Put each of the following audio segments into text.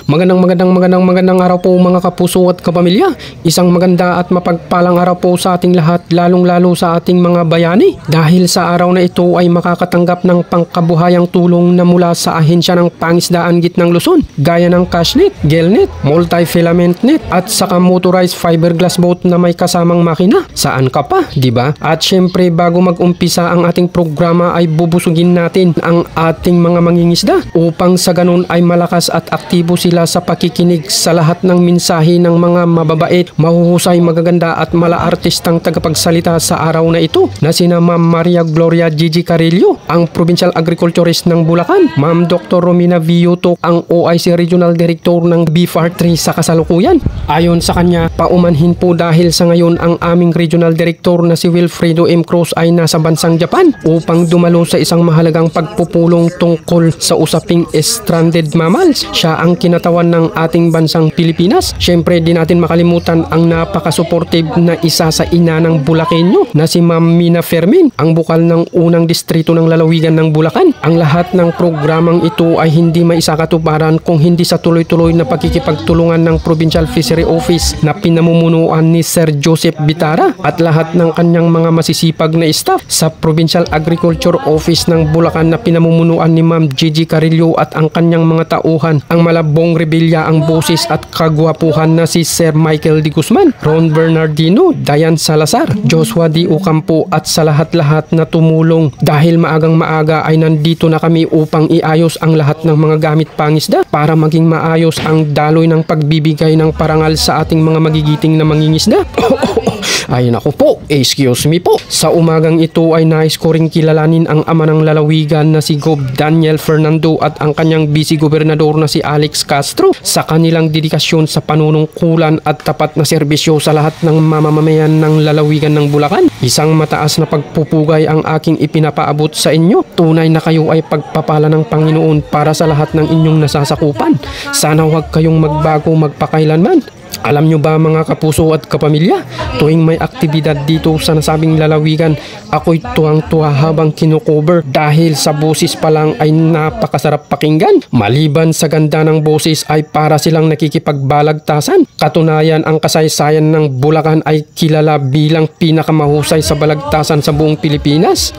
Magandang araw po mga kapuso at kapamilya. Isang maganda at mapagpalang araw po sa ating lahat, lalong-lalo sa ating mga bayani. Dahil sa araw na ito ay makakatanggap ng pangkabuhayang tulong na mula sa ahensya ng Pangisdaan Gitnang Luzon, gaya ng Cashnet, Gelnet, Multi-Filament Net at saka motorized fiberglass boat na may kasamang makina. Saan ka pa, di ba? At syempre bago mag-umpisa ang ating programa ay bubusugin natin ang ating mga mangingisda upang sa ganun ay malakas at aktibo sila sa pakikinig sa lahat ng mensahe ng mga mababait, mahuhusay, magaganda at mala-artistang tagapagsalita sa araw na ito na sina Ma'am Maria Gloria Gigi Carillo, ang Provincial Agriculturist ng Bulacan, Ma'am Dr. Romina Viuto, ang OIC Regional Director ng BFAR3 sa kasalukuyan. Ayon sa kanya, paumanhin po dahil sa ngayon ang aming Regional Director na si Wilfredo M. Cruz ay nasa bansang Japan upang dumalo sa isang mahalagang pagpupulong tungkol sa usaping stranded mammals. Siya ang kinatawan ng ating bansang Pilipinas. Siyempre di natin makalimutan ang napaka-supportive na isa sa ina ng Bulakenyo na si Ma'am Mina Fermin, ang bukal ng unang distrito ng lalawigan ng Bulacan. Ang lahat ng programang ito ay hindi maisakatuparan kung hindi sa tuloy-tuloy na pakikipagtulungan ng Provincial Fishery Office na pinamumunuan ni Sir Joseph Bitara at lahat ng kanyang mga masisipag na staff sa Provincial Agriculture Office ng Bulacan na pinamumunuan ni Ma'am Gigi Carillo at ang kanyang mga tauhan, ang malabong rebelya, ang boses at kagwapuhan na si Sir Michael D. Guzman, Ron Bernardino, Dayan Salazar, Joshua D. Ocampo at sa lahat-lahat na tumulong. Dahil maagang maaga ay nandito na kami upang iayos ang lahat ng mga gamit pangisda para maging maayos ang daloy ng pagbibigay ng parangal sa ating mga magigiting na mangingisda. Ay naku po, excuse me po. Sa umagang ito ay nais ko ring kilalanin ang ama ng lalawigan na si Gob Daniel Fernando at ang kanyang vice gobernador na si Alex Castro sa kanilang dedikasyon sa panunungkulan at tapat na serbisyo sa lahat ng mamamayan ng lalawigan ng Bulacan. Isang mataas na pagpupugay ang aking ipinapaabot sa inyo. Tunay na kayo ay pagpapala ng Panginoon para sa lahat ng inyong nasasakupan. Sana huwag kayong magbago magpakailanman. Alam nyo ba mga kapuso at kapamilya, tuwing may aktibidad dito sa nasabing lalawigan, ako'y tuwang-tuwa habang kinukover dahil sa boses pa lang ay napakasarap pakinggan. Maliban sa ganda ng boses ay para silang nakikipagbalagtasan. Katunayan, ang kasaysayan ng Bulacan ay kilala bilang pinakamahusay sa balagtasan sa buong Pilipinas.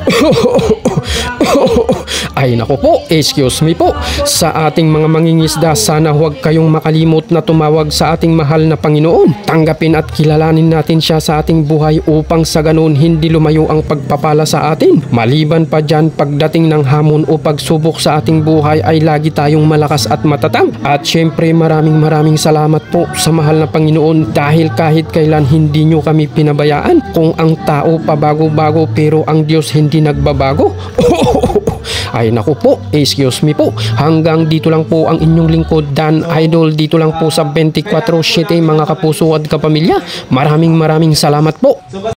Ay naku po, excuse me po. Sa ating mga mangingisda, sana huwag kayong makalimot na tumawag sa ating mahal na Panginoon. Tanggapin at kilalanin natin siya sa ating buhay upang sa ganun hindi lumayo ang pagpapala sa atin. Maliban pa dyan, pagdating ng hamon o pagsubok sa ating buhay ay lagi tayong malakas at matatag. At syempre maraming salamat po sa mahal na Panginoon dahil kahit kailan hindi nyo kami pinabayaan. Kung ang tao pabago-bago pero ang Diyos hindi nagbabago. Ay naku po, excuse me po. Hanggang dito lang po ang inyong lingkod Dan Idol dito lang po sa 24/7 mga kapuso at kapamilya. Maraming salamat po.